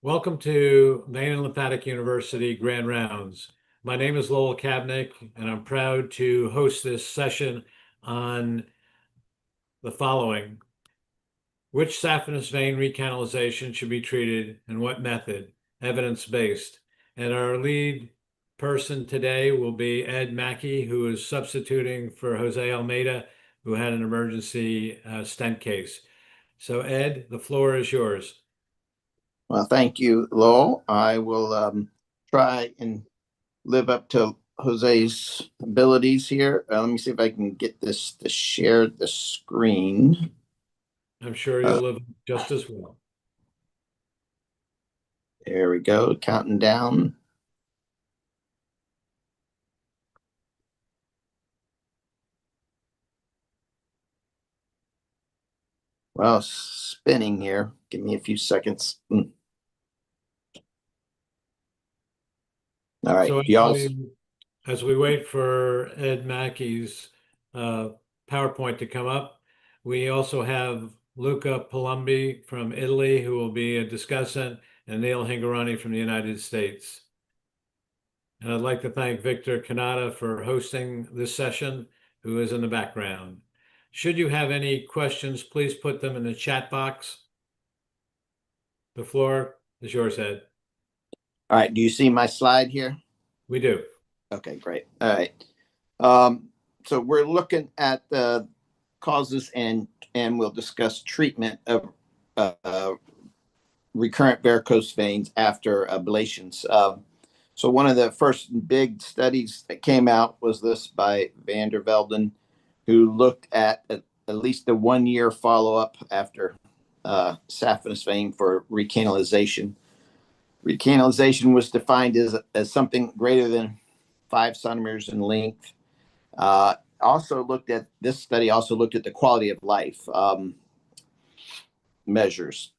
Welcome to Vein and Lymphatic University Grand Rounds. My name is Lowell Kabnick, and I'm proud to host this session on the following. Which saphenous vein recanalization should be treated and what method? Evidence-based. And our lead person today will be Ed Mackey, who is substituting for Jose Almeida, who had an emergency stent case. So Ed, the floor is yours. Well, thank you, Lowell. I will try and live up to Jose's abilities here. Let me see if I can get this to share the screen. I'm sure you'll live just as well. There we go, counting down. Well, spinning here. Give me a few seconds. All right, So y'all. as we wait for Ed Mackey's PowerPoint to come up, we also have Luca Palumbi from Italy, who will be a discussant, and Neil Hingarani from the United States. And I'd like to thank Victor Canada for hosting this session, who is in the background. Should you have any questions, please put them in the chat box. The floor is yours, Ed. All right, do you see my slide here? We do. Okay, great. All right. So we're looking at the causes and we'll discuss treatment of recurrent varicose veins after ablations. So one of the first big studies that came out was this by Van der Velden, who looked at least a 1 year follow-up after saphenous vein for recanalization. Recanalization was defined as something greater than 5 centimeters in length. This study also looked at the quality of life measures.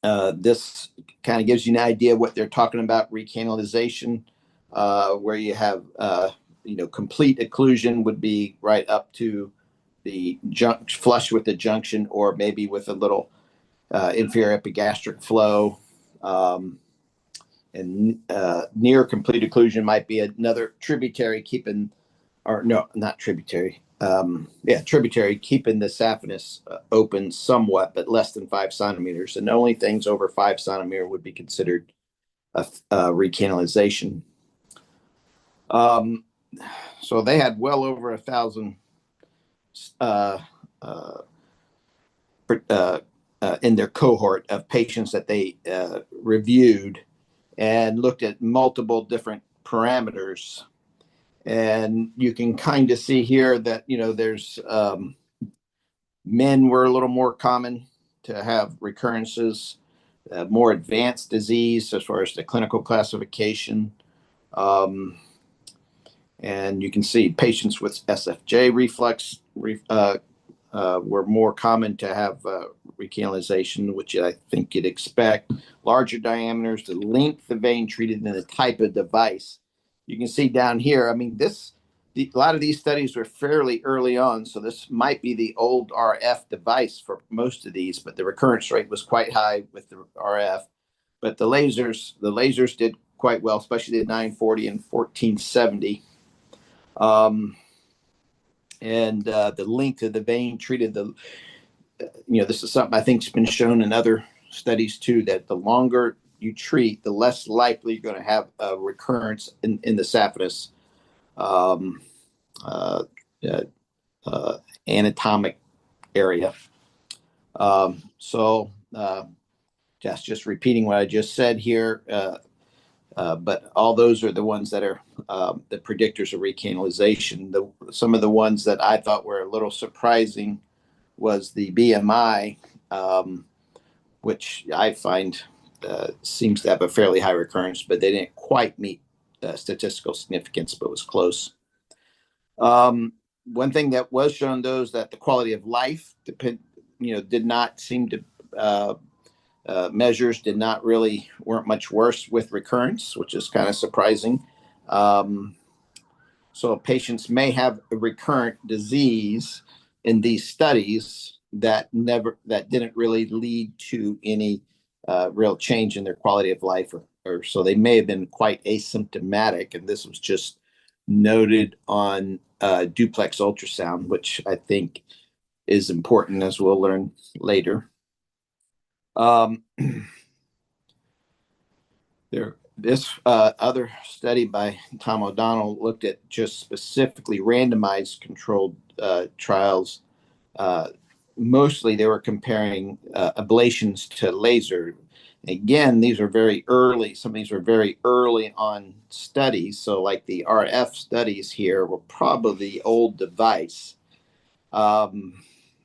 This kind of gives you an idea of what they're talking about. Recanalization, where you have complete occlusion would be right up to the flush with the junction, or maybe with a little inferior epigastric flow. And near complete occlusion might be another tributary keeping, or no, not tributary. Tributary keeping the saphenous open somewhat, but less than 5 centimeters. And only things over 5 centimeters would be considered a recanalization. So they had well over 1,000 in their cohort of patients that they reviewed and looked at multiple different parameters. And you can kind of see here that, there's men were a little more common to have recurrences, more advanced disease as far as the clinical classification. And you can see patients with SFJ reflux were more common to have recanalization, which I think you'd expect. Larger diameters, the length of vein treated, and the type of device. You can see down here, a lot of these studies were fairly early on, so this might be the old RF device for most of these, but the recurrence rate was quite high with the RF. But the lasers did quite well, especially the 940 and 1470. And the length of the vein treated, this is something I think has been shown in other studies too, that the longer you treat, the less likely you're going to have a recurrence in the saphenous anatomic area. Just repeating what I just said here, but all those are the ones that are the predictors of recanalization. Some of the ones that I thought were a little surprising was the BMI, which I find seems to have a fairly high recurrence, but they didn't quite meet statistical significance, but was close. One thing that was shown, though, is that the quality of life did not seem to measures weren't much worse with recurrence, which is kind of surprising. So patients may have a recurrent disease in these studies that didn't really lead to any real change in their quality of life, or so they may have been quite asymptomatic, and this was just noted on duplex ultrasound, which I think is important, as we'll learn later. This other study by Tom O'Donnell looked at just specifically randomized controlled trials. Mostly they were comparing ablations to laser. Again, these are very early. Some of these were very early on studies. So like the RF studies here were probably the old device. Well,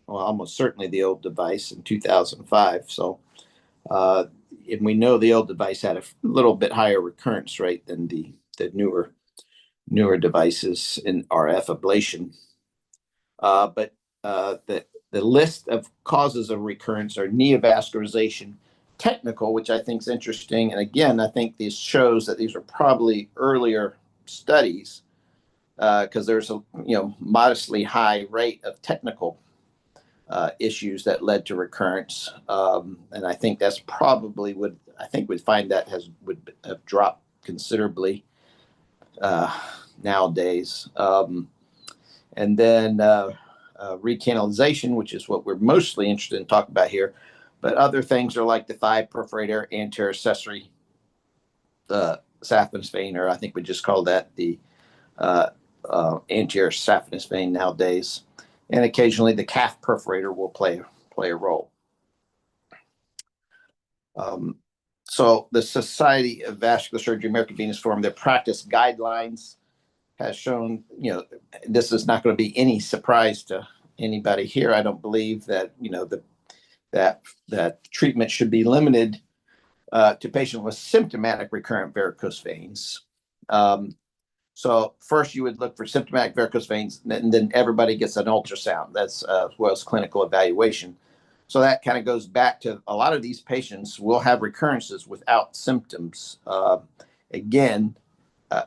almost certainly the old device in 2005. So, and we know the old device had a little bit higher recurrence rate than the newer devices in RF ablation. But the list of causes of recurrence are neovascularization, technical, which I think is interesting. And again, I think this shows that these are probably earlier studies because there's a modestly high rate of technical issues that led to recurrence. And I think that's probably we'd find that would have dropped considerably nowadays. And then recanalization, which is what we're mostly interested in talking about here. But other things are like the thigh perforator anterior accessory saphenous vein, or I think we just call that the anterior saphenous vein nowadays. And occasionally the calf perforator will play a role. So the Society of Vascular Surgery, American Venous Forum, their practice guidelines has shown, this is not going to be any surprise to anybody here. I don't believe that, that treatment should be limited to patients with symptomatic recurrent varicose veins. So first you would look for symptomatic varicose veins, and then everybody gets an ultrasound. That's as well as clinical evaluation. So that kind of goes back to a lot of these patients will have recurrences without symptoms. Again,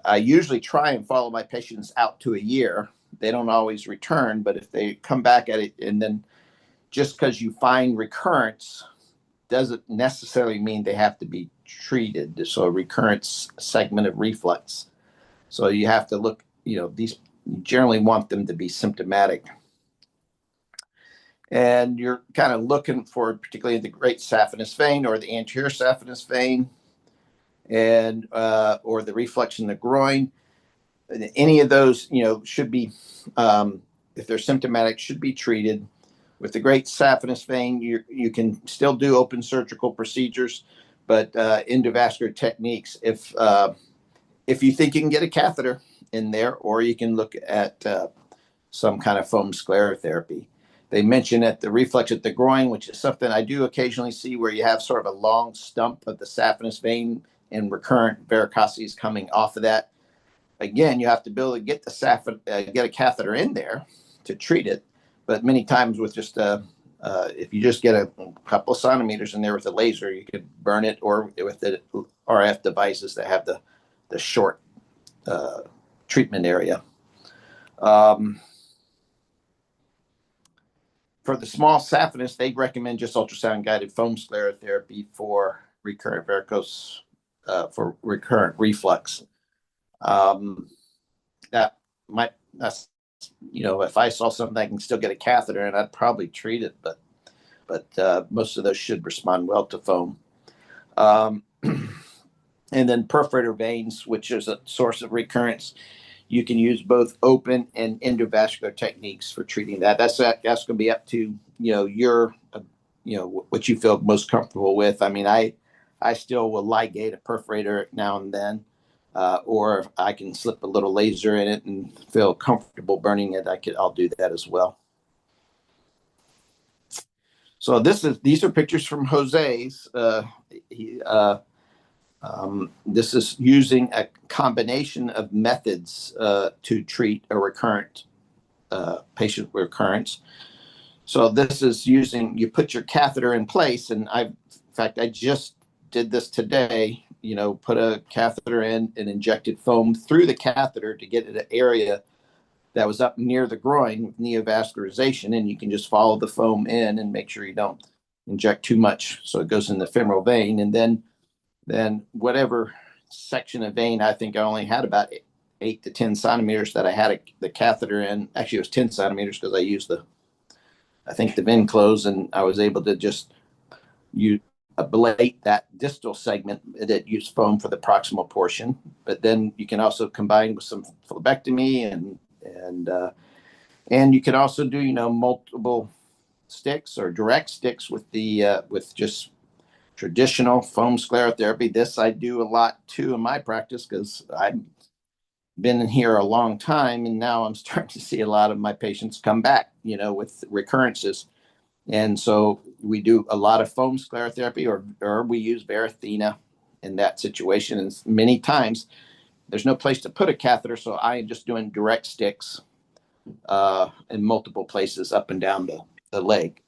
I usually try and follow my patients out to a year. They don't always return, but if they come back at it, and then just because you find recurrence doesn't necessarily mean they have to be treated. So a recurrence segment of reflux. So you have to look, these you generally want them to be symptomatic. And you're kind of looking for particularly the great saphenous vein or the anterior saphenous vein, and or the reflux in the groin. Any of those, should be, if they're symptomatic, should be treated. With the great saphenous vein, you can still do open surgical procedures, but endovascular techniques, if you think you can get a catheter in there, or you can look at some kind of foam sclerotherapy. They mention at the reflux at the groin, which is something I do occasionally see, where you have sort of a long stump of the saphenous vein and recurrent varicosities coming off of that. Again, you have to be able to get get a catheter in there to treat it. But many times with just if you just get a couple of centimeters in there with a laser, you could burn it, or with the RF devices that have the short treatment area. For the small saphenous, they recommend just ultrasound guided foam sclerotherapy for recurrent varicose, for recurrent reflux. That's if I saw something I can still get a catheter in, I'd probably treat it, but most of those should respond well to foam. And then perforator veins, which is a source of recurrence. You can use both open and endovascular techniques for treating that. That's going to be up to your what you feel most comfortable with. I mean, I still will ligate a perforator now and then, or if I can slip a little laser in it and feel comfortable burning it, I'll do that as well. So these are pictures from Jose's. This is using a combination of methods to treat a recurrent patient recurrence. So this is you put your catheter in place, and in fact, I just did this today. Put a catheter in and injected foam through the catheter to get at an area that was up near the groin with neovascularization, and you can just follow the foam in and make sure you don't inject too much, so it goes in the femoral vein, and then whatever section of vein, I think I only had about 8 to 10 centimeters that I had the catheter in. Actually, it was 10 centimeters because I used I think the vein close, and I was able to just ablate that distal segment that used foam for the proximal portion. But then you can also combine with some phlebectomy, and you can also do multiple sticks or direct sticks with just traditional foam sclerotherapy. This I do a lot too in my practice because I've been in here a long time, and now I'm starting to see a lot of my patients come back, with recurrences. And so we do a lot of foam sclerotherapy, or we use Varithena in that situation. And many times there's no place to put a catheter, so I am just doing direct sticks in multiple places up and down the leg.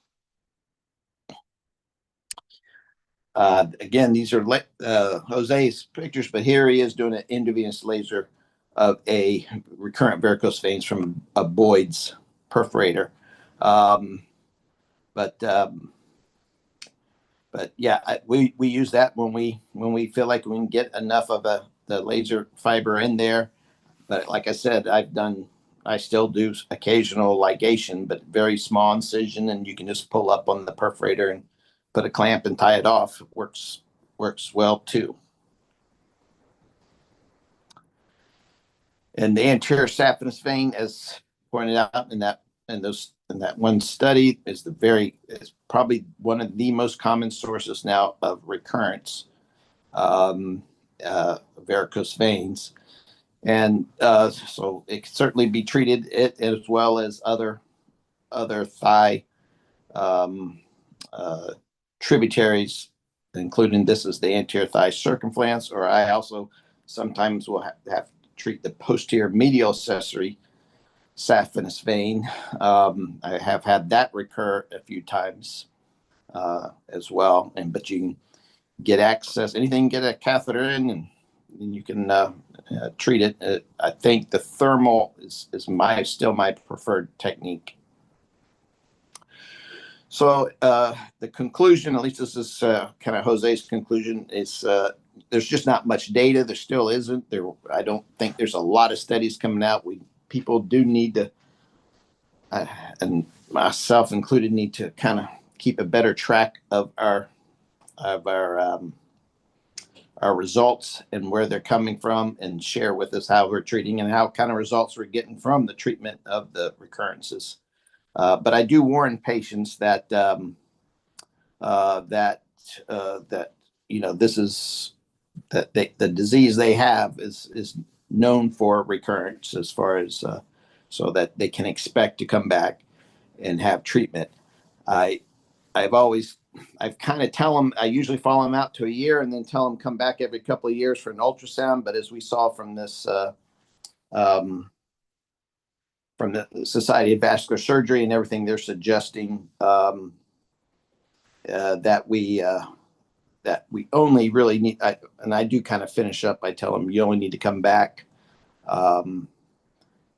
Again, these are Jose's pictures, but here he is doing an endovenous laser of a recurrent varicose veins from a Boyd's perforator. But yeah, we use that when we feel like we can get enough of the laser fiber in there. But like I said, I still do occasional ligation, but very small incision, and you can just pull up on the perforator and put a clamp and tie it off. It works well too. And the anterior saphenous vein, as pointed out in that one study, is probably one of the most common sources now of recurrence, varicose veins, and so it can certainly be treated as well as other thigh tributaries, including this is the anterior thigh circumflex, or I also sometimes will have to treat the posterior medial accessory saphenous vein. I have had that recur a few times as well, but you can get access, anything, get a catheter in, and you can treat it. I think the thermal is still my preferred technique. So the conclusion, at least this is kind of Jose's conclusion, is there's just not much data. There still isn't. I don't think there's a lot of studies coming out. People do need to, and myself included, need to kind of keep a better track of our results and where they're coming from, and share with us how we're treating and how kind of results we're getting from the treatment of the recurrences. But I do warn patients that this is that the disease they have is known for recurrence, as far as so that they can expect to come back and have treatment. I've kind of tell them, I usually follow them out to a year and then tell them come back every couple of years for an ultrasound. But as we saw from this from the Society of Vascular Surgery and everything, they're suggesting that we only really need, and I do kind of finish up, I tell them you only need to come back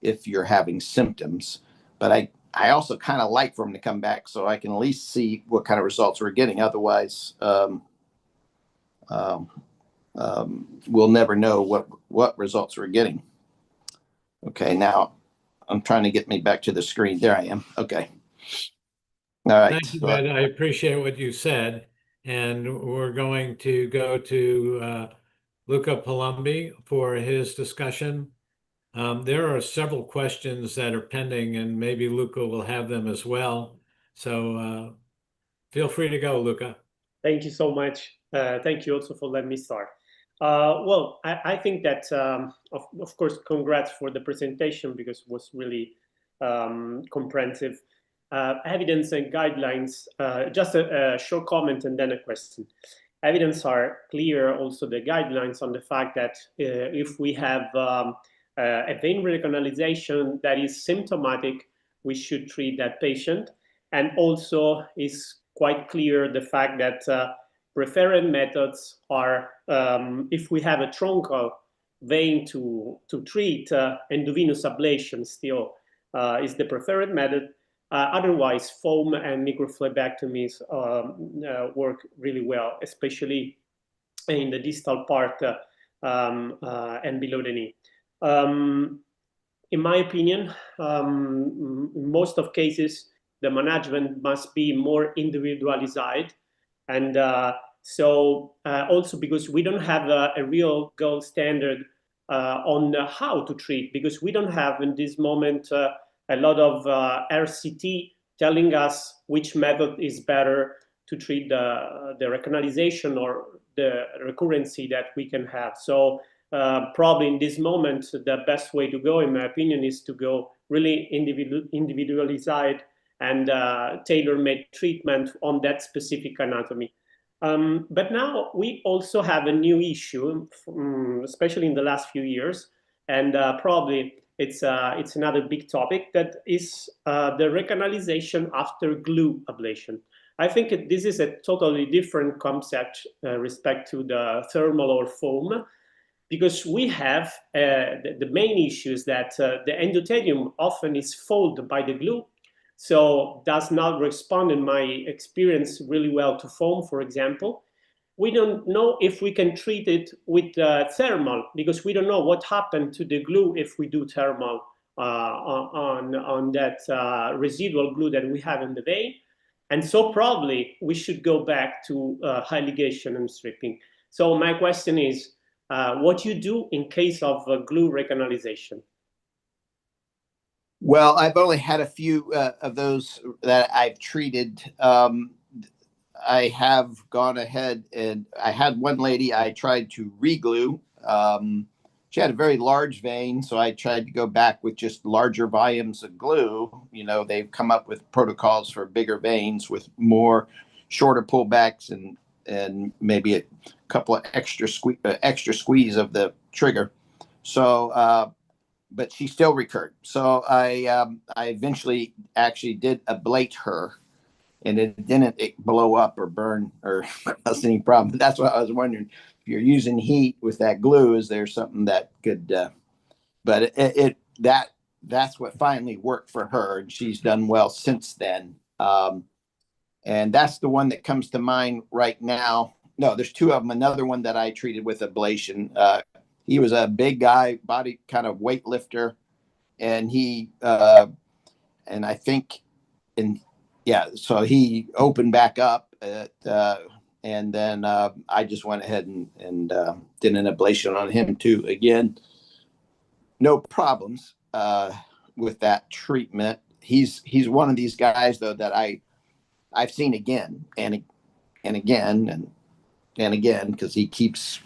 if you're having symptoms. But I also kind of like for them to come back so I can at least see what kind of results we're getting. Otherwise, we'll never know what results we're getting. Okay, now I'm trying to get me back to the screen. There I am. Okay. All right. Thank you, Ed. I appreciate what you said. And we're going to go to Luca Palumbi for his discussion. There are several questions that are pending, and maybe Luca will have them as well. So feel free to go, Luca. Thank you so much. Thank you also for letting me start. Well, I think that, of course, congrats for the presentation, because it was really comprehensive. Evidence and guidelines, just a short comment and then a question. Evidence are clear, also the guidelines, on the fact that if we have a vein recanalization that is symptomatic, we should treat that patient. And also is quite clear the fact that preferred methods are, if we have a truncal vein to treat, endovenous ablation still is the preferred method. Otherwise, foam and microphlebectomies work really well, especially in the distal part and below the knee. In my opinion, in most of cases, the management must be more individualized. And also because we don't have a real gold standard on how to treat, because we don't have in this moment a lot of RCT telling us which method is better to treat the recanalization or the recurrency that we can have. So probably in this moment, the best way to go, in my opinion, is to go really individualized and tailor-made treatment on that specific anatomy. But now we also have a new issue, especially in the last few years, and probably it's another big topic, that is the recanalization after glue ablation. I think this is a totally different concept respect to the thermal or foam, because we have the main issue is that the endothelium often is folded by the glue, so does not respond, in my experience, really well to foam, for example. We don't know if we can treat it with thermal, because we don't know what happened to the glue if we do thermal on that residual glue that we have in the vein. And so probably we should go back to high ligation and stripping. So my question is, what you do in case of glue recanalization? Well, I've only had a few of those that I've treated. I have gone ahead and I had one lady I tried to reglue. She had a very large vein, so I tried to go back with just larger volumes of glue. You know, they've come up with protocols for bigger veins with more shorter pullbacks and maybe a couple of extra squeeze of the trigger. So, but she still recurred. So I eventually actually did ablate her, and it didn't blow up or burn or cause any problem. That's what I was wondering. If you're using heat with that glue, is there something that could? But that's what finally worked for her, and she's done well since then. And that's the one that comes to mind right now. No, there's two of them. Another one that I treated with ablation. He was a big guy, body kind of weightlifter, and he and I think so he opened back up and then I just went ahead and did an ablation on him too. Again, no problems with that treatment. He's one of these guys though that I've seen again and again and again, because he keeps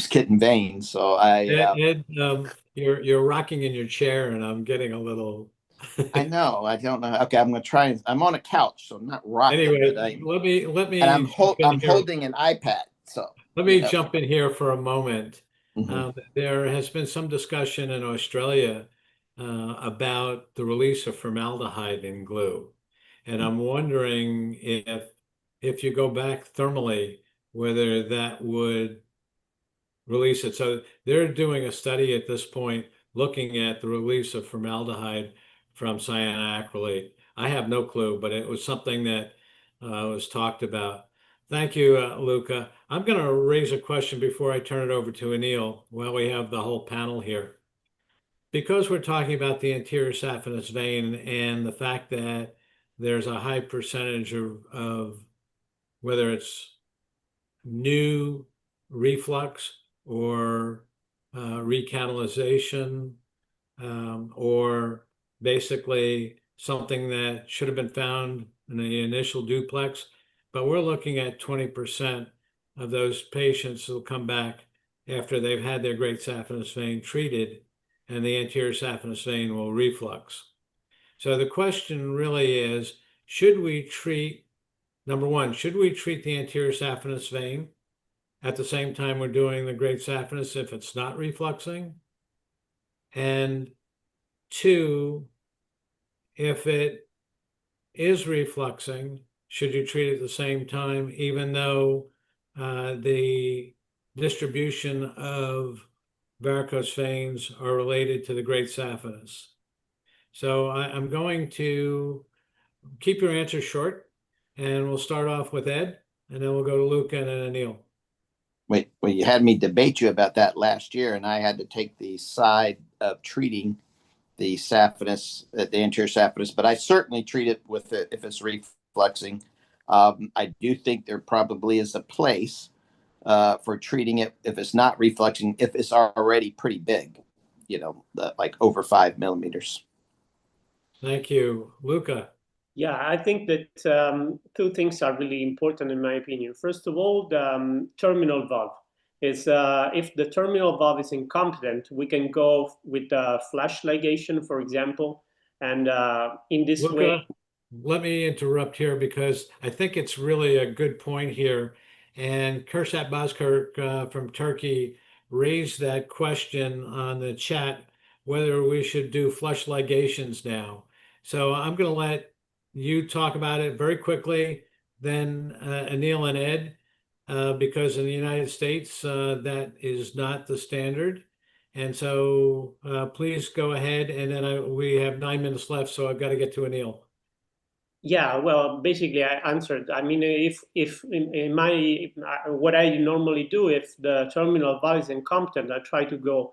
getting veins. So Ed, you're rocking in your chair, and I'm getting a little. I know. I don't know. Okay, I'm gonna try. I'm on a couch, so I'm not rocking. Anyway, let me. And I'm holding an iPad. So let me jump in here for a moment. Mm-hmm. There has been some discussion in Australia about the release of formaldehyde in glue, and I'm wondering if you go back thermally, whether that would release it. So they're doing a study at this point looking at the release of formaldehyde from cyanoacrylate. I have no clue, but it was something that was talked about. Thank you, Luca. I'm going to raise a question before I turn it over to Anil while we have the whole panel here. Because we're talking about the anterior saphenous vein and the fact that there's a high percentage of whether it's new reflux or recanalization, or basically something that should have been found in the initial duplex. But we're looking at 20% of those patients who will come back after they've had their great saphenous vein treated, and the anterior saphenous vein will reflux. So the question really is, should we treat, number one, should we treat the anterior saphenous vein at the same time we're doing the great saphenous if it's not refluxing? And two, if it is refluxing, should you treat it at the same time, even though the distribution of varicose veins are related to the great saphenous? So I'm going to keep your answers short, and we'll start off with Ed, and then we'll go to Luca and then Anil. Wait, well, you had me debate you about that last year, and I had to take the side of treating the saphenous, the anterior saphenous, but I certainly treat it with it if it's refluxing. I do think there probably is a place for treating it if it's not refluxing, if it's already pretty big, like over 5 millimeters. Thank you. Luca. Yeah, I think that two things are really important in my opinion. First of all, the terminal valve is if the terminal valve is incompetent, we can go with flash ligation, for example, and in this Luca, way. let me interrupt here because I think it's really a good point here. And Kursat Bozkurt from Turkey raised that question on the chat, whether we should do flush ligations now. So I'm going to let you talk about it very quickly, then Anil and Ed, because in the United States, that is not the standard. And so please go ahead. And then we have 9 minutes left, so I've got to get to Anil. Yeah, well, basically I answered. I mean, if in my what I normally do, if the terminal valve is incompetent, I try to go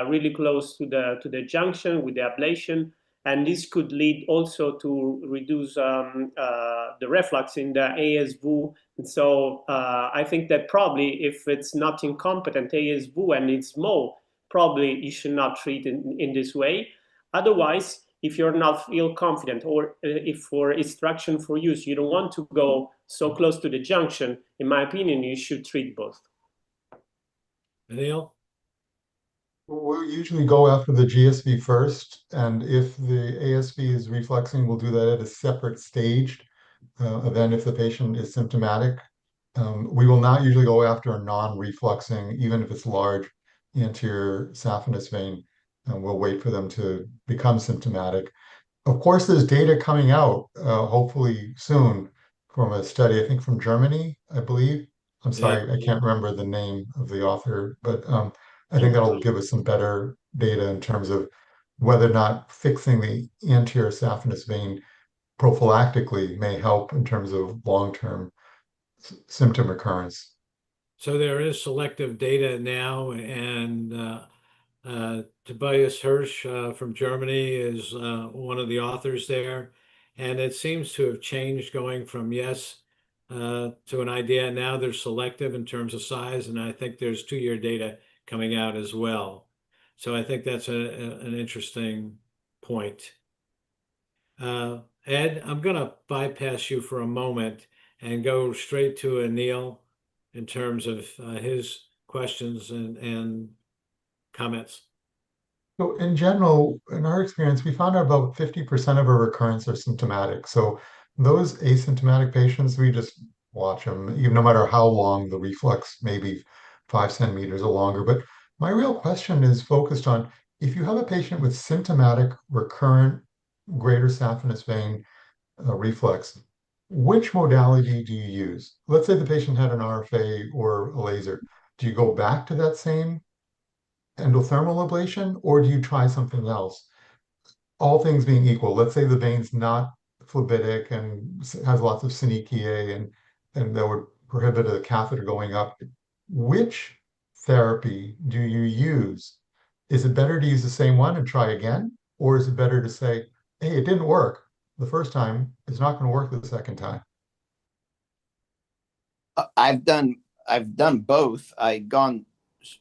really close to the junction with the ablation, and this could lead also to reduce the reflux in the ASV. And so I think that probably if it's not incompetent ASV and it's small, probably you should not treat in this way. Otherwise, if you're not feel confident, or if for instruction for use, you don't want to go so close to the junction, in my opinion, you should treat both. Anil? We'll usually go after the GSV first, and if the ASV is refluxing, we'll do that at a separate staged event if the patient is symptomatic. We will not usually go after a non-refluxing, even if it's large anterior saphenous vein, and we'll wait for them to become symptomatic. Of course, there's data coming out, hopefully soon, from a study, I think from Germany, I believe. I'm sorry, I can't remember the name of the author, but I think that'll give us some better data in terms of whether or not fixing the anterior saphenous vein prophylactically may help in terms of long-term symptom recurrence. So there is selective data now, and Tobias Hirsch from Germany is one of the authors there. And it seems to have changed going from yes to an idea. Now they're selective in terms of size, and I think there's 2-year data coming out as well. So I think that's an interesting point. Ed, I'm going to bypass you for a moment and go straight to Anil in terms of his questions and comments. So in general, in our experience, we found out about 50% of our recurrence are symptomatic. So those asymptomatic patients, we just watch them, even no matter how long the reflux, maybe 5 centimeters or longer. But my real question is focused on if you have a patient with symptomatic recurrent greater saphenous vein reflux, which modality do you use? Let's say the patient had an RFA or a laser. Do you go back to that same endothermal ablation, or do you try something else? All things being equal, let's say the vein's not phlebitic and has lots of synechia and that would prohibit a catheter going up. Which therapy do you use? Is it better to use the same one and try again? Or is it better to say, hey, it didn't work the first time, it's not going to work the second time? I've done both. I've gone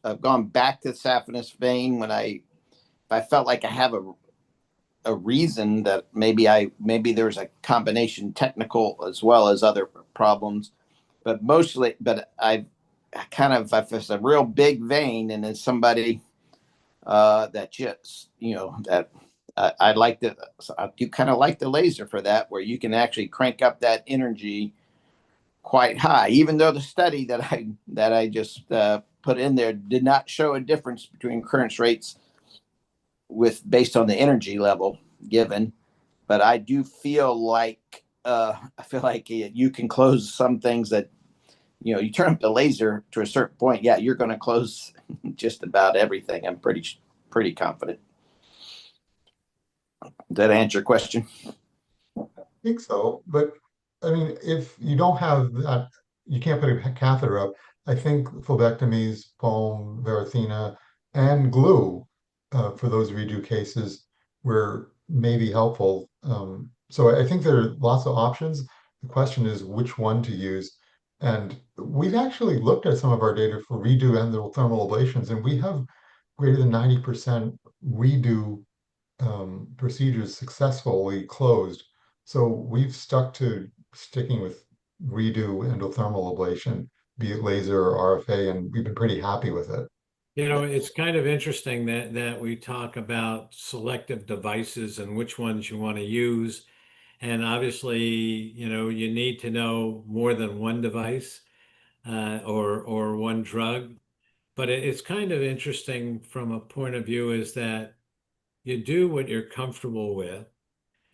back to saphenous vein when I felt like I have a reason that maybe there's a combination technical as well as other problems, but if it's a real big vein and it's somebody that just that I do kind of like the laser for that, where you can actually crank up that energy quite high, even though the study that I just put in there did not show a difference between recurrence rates based on the energy level given. But I do feel like you can close some things that you turn up the laser to a certain point. Yeah, you're going to close just about everything. I'm pretty confident. Did that answer your question? think so, but I mean, if you don't have that, you can't put a catheter up. I think phlebectomies, foam, varithena, and glue for those redo cases were maybe helpful. So I think there are lots of options. The question is which one to use. And we've actually looked at some of our data for redo endothermal ablations, and we have greater than 90% redo procedures successfully closed. So we've stuck to sticking with redo endothermal ablation, be it laser or RFA, and we've been pretty happy with it. You know, it's kind of interesting that we talk about selective devices and which ones you want to use. And obviously, you know, you need to know more than one device or one drug. But it's kind of interesting from a point of view is that you do what you're comfortable with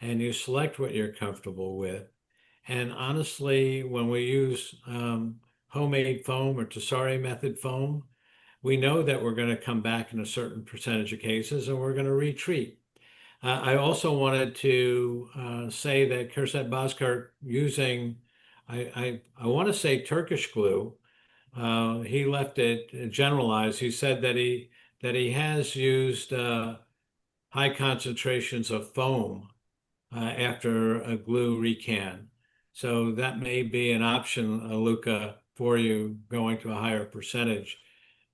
and you select what you're comfortable with. And honestly, when we use homemade foam or Tessari method foam, we know that we're going to come back in a certain percentage of cases and we're going to retreat. I also wanted to say that Kirsat Bozkurt using, I want to say Turkish glue. He left it generalized. He said that he has used high concentrations of foam after a glue recan. So that may be an option, Luca, for you going to a higher percentage.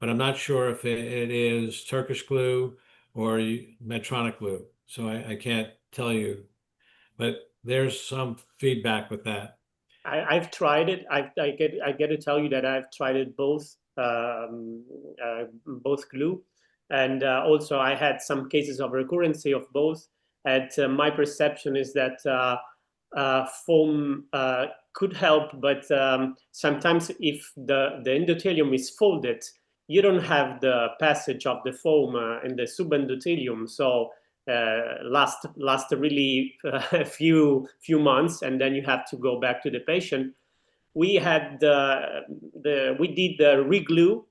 But I'm not sure if it is Turkish glue or Medtronic glue. So I can't tell you, but there's some feedback with that. I've tried it. I get to tell you that I've tried it both glue, and also I had some cases of recurrency of both. And my perception is that foam could help, but sometimes if the endothelium is folded, you don't have the passage of the foam in the subendothelium, so last really a few months, and then you have to go back to the patient. We had we did the reglue,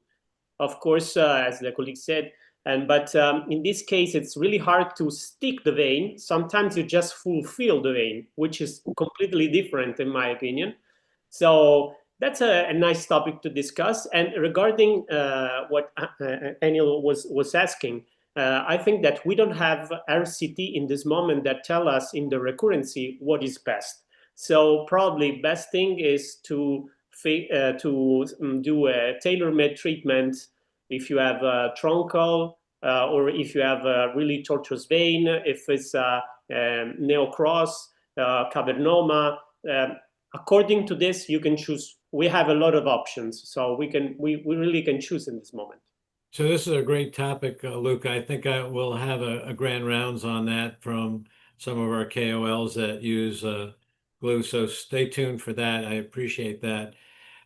of course, as the colleague said, but in this case it's really hard to stick the vein. Sometimes you just fulfill the vein, which is completely different in my opinion. So that's a nice topic to discuss. And regarding what Anil was asking, I think that we don't have RCT in this moment that tell us in the recurrency what is best. So probably best thing is to do a tailor-made treatment if you have a truncal or if you have a really tortuous vein, if it's neocross, cavernoma. According to this, you can choose. We have a lot of options, so we really can choose in this moment. So this is a great topic, Luke. I think I will have a grand rounds on that from some of our KOLs that use glue. So stay tuned for that. I appreciate that.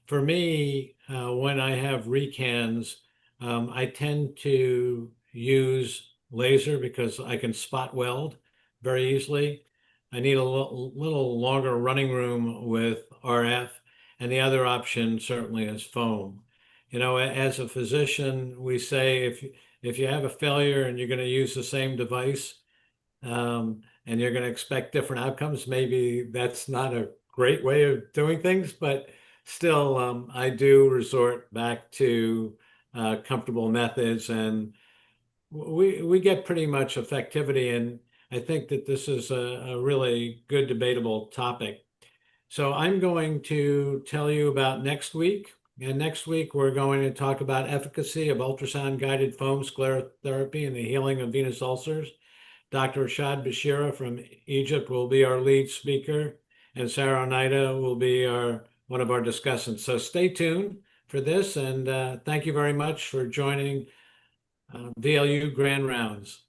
For me, when I have recans, I tend to use laser because I can spot weld very easily. I need a little longer running room with RF, and the other option certainly is foam. You know, as a physician, we say if you have a failure and you're going to use the same device, and you're going to expect different outcomes, maybe that's not a great way of doing things, but still, I do resort back to comfortable methods, and we get pretty much effectivity. And I think that this is a really good debatable topic. So I'm going to tell you about next week. And next week, we're going to talk about efficacy of ultrasound-guided foam sclerotherapy in the healing of venous ulcers. Dr. Rashad Bashira from Egypt will be our lead speaker, and Sarah Oneida will be one of our discussants. So stay tuned for this, and thank you very much for joining VLU Grand Rounds.